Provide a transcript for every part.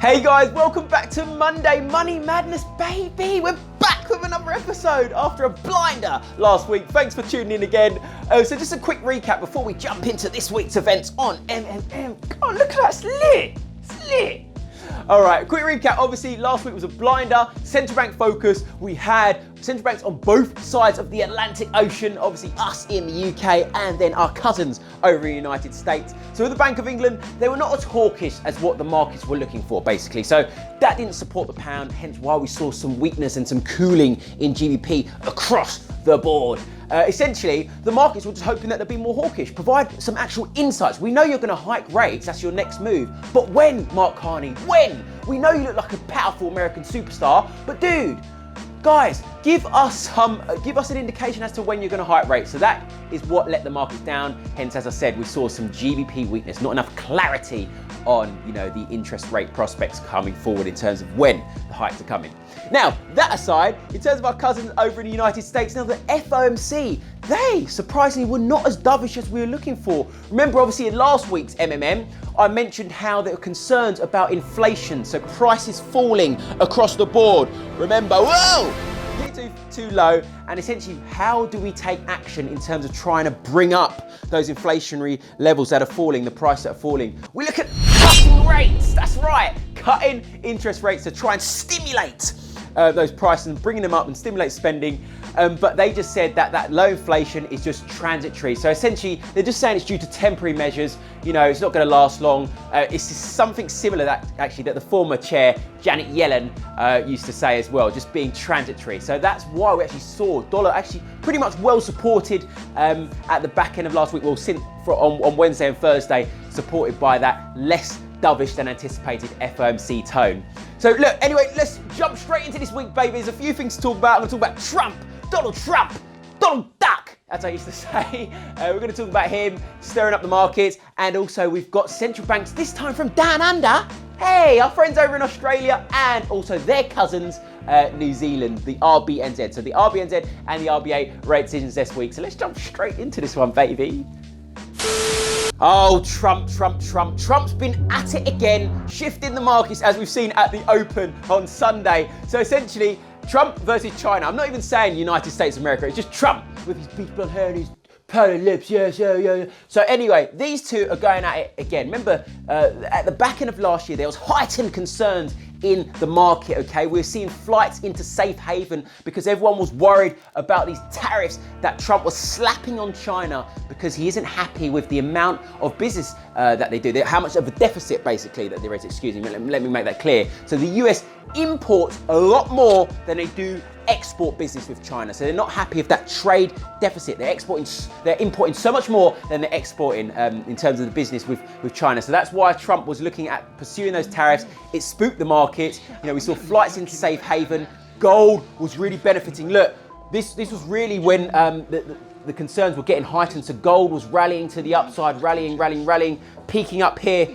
Hey guys, welcome back to Monday Money Madness, baby. We're back with another episode after a blinder last week. Thanks for tuning in again. So just a quick recap before we jump into this week's events on MMM. God, look at that, it's lit. It's lit. All right, quick recap. Obviously, last week was a blinder, central bank focus. We had central banks on both sides of the Atlantic Ocean, obviously us in the UK and then our cousins over in the United States. So with the Bank of England, they were not as hawkish as what the markets were looking for, basically. So that didn't support the pound, hence why we saw some weakness and some cooling in GBP across the board. Essentially, the markets were just hoping that they'd be more hawkish, provide some actual insights. We know you're going to hike rates, that's your next move. But when, Mark Carney, when? We know you look like a powerful American superstar, but dude, guys, give us an indication as to when you're going to hike rates. So that is what let the markets down. Hence, as I said, we saw some GBP weakness, not enough clarity on, the interest rate prospects coming forward in terms of when the hikes are coming. Now, that aside, in terms of our cousins over in the United States, now the FOMC, they surprisingly were not as dovish as we were looking for. Remember, obviously, in last week's MMM, I mentioned how there were concerns about inflation, so prices falling across the board. Remember, whoa! Too low, and essentially how do we take action in terms of trying to bring up those inflationary levels that are falling, the price that are falling? We look at cutting rates, that's right, cutting interest rates to try and stimulate those prices and bringing them up and stimulate spending. But they just said that low inflation is just transitory. So essentially, they're just saying it's due to temporary measures. It's not going to last long. It's just something similar that the former chair, Janet Yellen, used to say as well, just being transitory. So that's why we actually saw dollar actually pretty much well supported at the back end of last week. Well, on Wednesday and Thursday, supported by that less dovish than anticipated FOMC tone. So look, anyway, let's jump straight into this week, baby. There's a few things to talk about. I'm going to talk about Trump, Donald Duck, as I used to say. We're going to talk about him stirring up the markets, and also we've got central banks, this time from down under. Hey, our friends over in Australia, and also their cousins, New Zealand, the Rbnz. So the Rbnz and the RBA rate decisions this week. So let's jump straight into this one, baby. Oh, Trump. Trump's been at it again, shifting the markets as we've seen at the open on Sunday. So essentially, Trump versus China. I'm not even saying United States of America, it's just Trump with his big blonde hair and his pearly lips, yeah. So anyway, these two are going at it again. Remember, at the back end of last year, there was heightened concerns in the market, okay? We're seeing flights into safe haven because everyone was worried about these tariffs that Trump was slapping on China because he isn't happy with the amount of business that they do, how much of a deficit basically that there is, excuse me, let me make that clear. So the US imports a lot more than they do export business with China. So they're not happy with that trade deficit. They're importing so much more than they're exporting in terms of the business with China. So that's why Trump was looking at pursuing those tariffs. It spooked the market. We saw flights into safe haven. Gold was really benefiting. Look, this was really when the concerns were getting heightened. So gold was rallying to the upside, rallying, peaking up here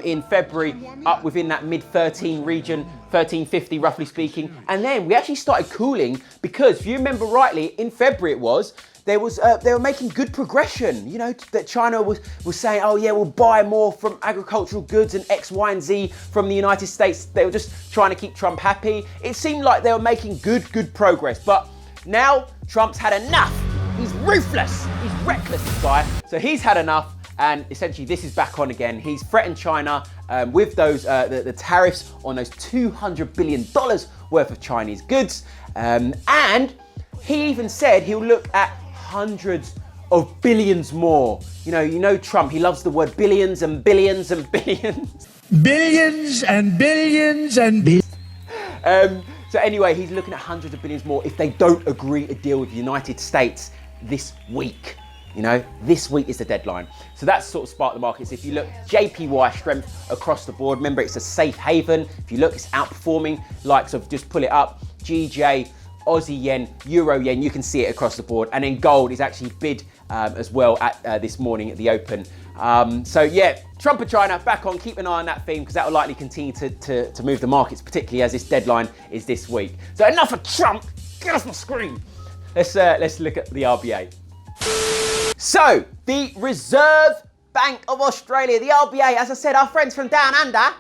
in February, up within that mid-13 region, 1350 roughly speaking. And then we actually started cooling because, if you remember rightly, in February they were making good progression. That China was saying, oh yeah, we'll buy more from agricultural goods and X, Y, and Z from the United States. They were just trying to keep Trump happy. It seemed like they were making good progress. But now Trump's had enough. He's ruthless. He's reckless, this guy. So he's had enough. And essentially, this is back on again. He's threatened China with those the tariffs on those $200 billion worth of Chinese goods. And he even said he'll look at hundreds of billions more. Trump, he loves the word billions and billions and billions. Billions and billions and billions. So anyway, he's looking at hundreds of billions more if they don't agree a deal with the United States this week. This week is the deadline. So that's sort of sparked the markets. If you look, JPY strength across the board. Remember, it's a safe haven. If you look, it's outperforming likes of, just pull it up, GJ, Aussie yen, Euro yen, you can see it across the board. And then gold is actually bid as well at this morning at the open. So yeah, Trump and China back on, keep an eye on that theme because that will likely continue to move the markets, particularly as this deadline is this week. So enough of Trump, get off my screen. Let's look at the RBA. So, the Reserve Bank of Australia, the RBA, as I said, our friends from down under,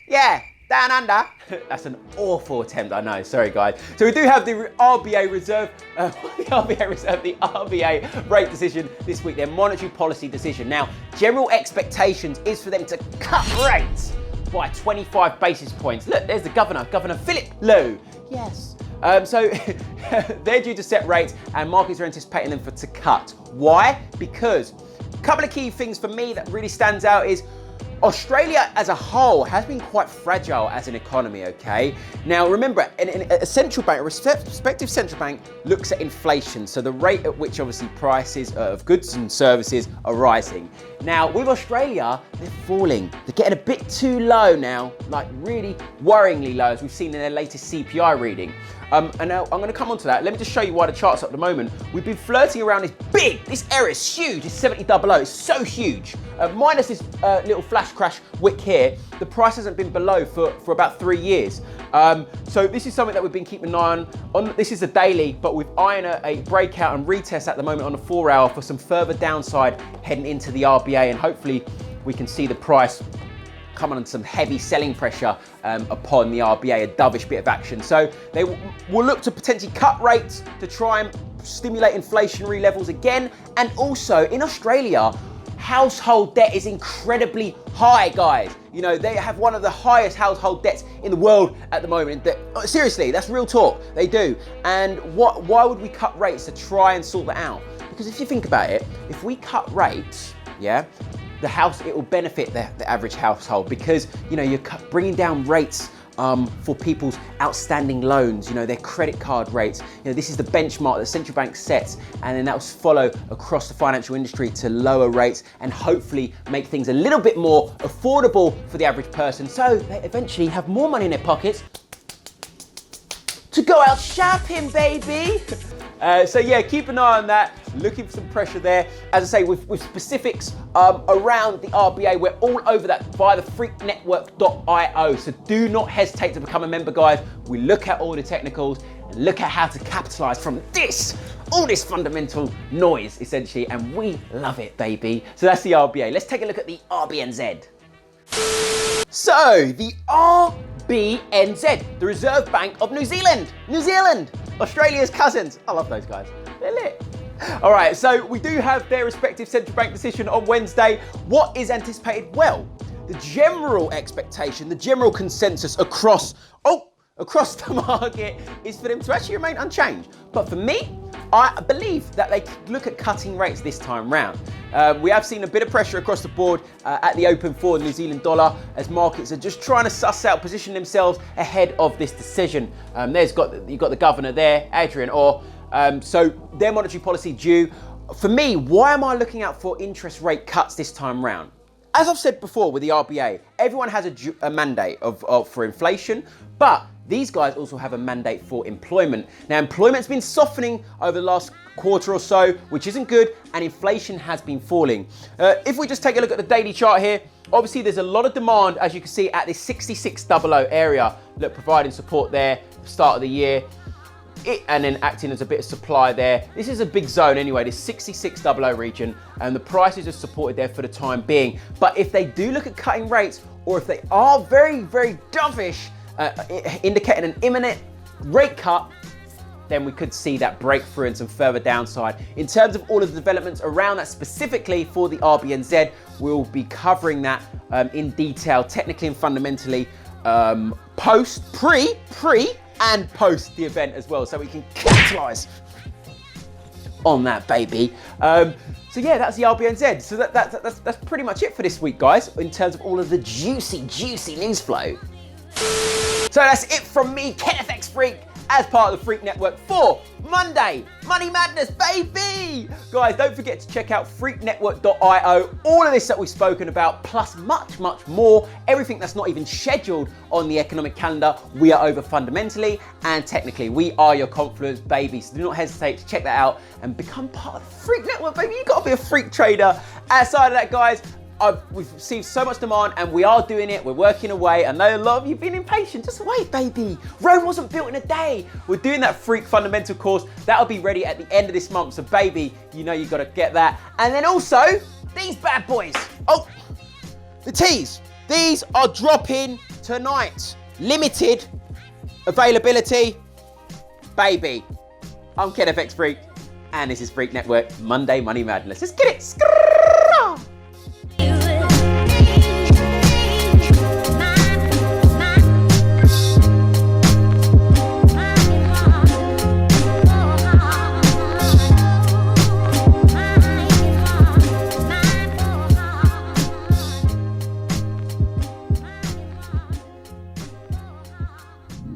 Yeah, down under. That's an awful attempt, I know. Sorry, guys. So we do have the RBA Reserve, the RBA rate decision this week, their monetary policy decision. Now, general expectations is for them to cut rates by 25 basis points. Look, there's the governor, Governor Philip Lowe. Yes. So they're due to set rates and markets are anticipating them to cut. Why? Because a couple of key things for me that really stands out is Australia as a whole has been quite fragile as an economy, okay? Now remember, a central bank, a respective central bank looks at inflation, so the rate at which obviously prices of goods and services are rising. Now with Australia, they're falling. They're getting a bit too low now, like really worryingly low as we've seen in their latest CPI reading. And now I'm gonna come on to that. Let me just show you why the chart's up at the moment. We've been flirting around this area is huge, it's 7000, it's so huge. Minus this little flash crash wick here, the price hasn't been below for about 3 years. So this is something that we've been keeping an eye on. This is the daily, but we've eyeing a breakout and retest at the moment on the 4 hour for some further downside heading into the RBA, and hopefully we can see the price coming on some heavy selling pressure upon the RBA, a dovish bit of action. So they will look to potentially cut rates to try and stimulate inflationary levels again. And also in Australia, household debt is incredibly high, guys. You know, they have one of the highest household debts in the world at the moment. Seriously, that's real talk. They do. And why would we cut rates to try and sort that out? Because if you think about it, if we cut rates, yeah, it will benefit the average household, because you know you're bringing down rates for people's outstanding loans, you know, their credit card rates. You know, this is the benchmark that central bank sets, and then that will follow across the financial industry to lower rates and hopefully make things a little bit more affordable for the average person, so they eventually have more money in their pockets to go out shopping, baby. So yeah, keep an eye on that. Looking for some pressure there. As I say, with specifics around the RBA, we're all over that via the freaknetwork.io. So do not hesitate to become a member, guys. We look at all the technicals and look at how to capitalize from all this fundamental noise, essentially, and we love it, baby. So that's the RBA. Let's take a look at the Rbnz. So the Rbnz, the Reserve Bank of New Zealand. New Zealand, Australia's cousins. I love those guys. They're lit. All right, so we do have their respective central bank decision on Wednesday. What is anticipated? Well, the general expectation, the general consensus across the market is for them to actually remain unchanged. But for me, I believe that they could look at cutting rates this time round. We have seen a bit of pressure across the board at the open for the New Zealand dollar, as markets are just trying to suss out, position themselves ahead of this decision. You've got the governor there, Adrian Orr. So their monetary policy due. For me, why am I looking out for interest rate cuts this time round? As I've said before with the RBA, everyone has a mandate for inflation, but these guys also have a mandate for employment. Now, employment's been softening over the last quarter or so, which isn't good, and inflation has been falling. If we just take a look at the daily chart here, obviously there's a lot of demand, as you can see, at this 6600 area, that providing support there, start of the year. And then acting as a bit of supply there. This is a big zone anyway, this 6600 region, and the prices are supported there for the time being. But if they do look at cutting rates, or if they are very, very dovish, indicating an imminent rate cut, then we could see that breakthrough and some further downside. In terms of all of the developments around that specifically for the Rbnz, we'll be covering that in detail, technically and fundamentally, pre and post the event as well, so we can capitalize on that, baby. So yeah, that's the Rbnz. So that's pretty much it for this week, guys, in terms of all of the juicy news flow. So that's it from me, KenFX Freak, as part of the Freak Network for Monday Money Madness, baby! Guys, don't forget to check out freaknetwork.io. All of this that we've spoken about, plus much more, everything that's not even scheduled on the economic calendar, we are over fundamentally and technically. We are your confluence, baby. So do not hesitate to check that out and become part of the Freak Network, baby. You gotta be a freak trader. Outside of that, guys, we've received so much demand and we are doing it. We're working away. I know a lot of you've been impatient. Just wait, baby. Rome wasn't built in a day. We're doing that Freak Fundamental course. That'll be ready at the end of this month. So, baby, you know you got to get that. And then also, these bad boys. Oh, the teas. These are dropping tonight. Limited availability, baby. I'm Ken FX Freak, and this is Freak Network Monday Money Madness. Let's get it.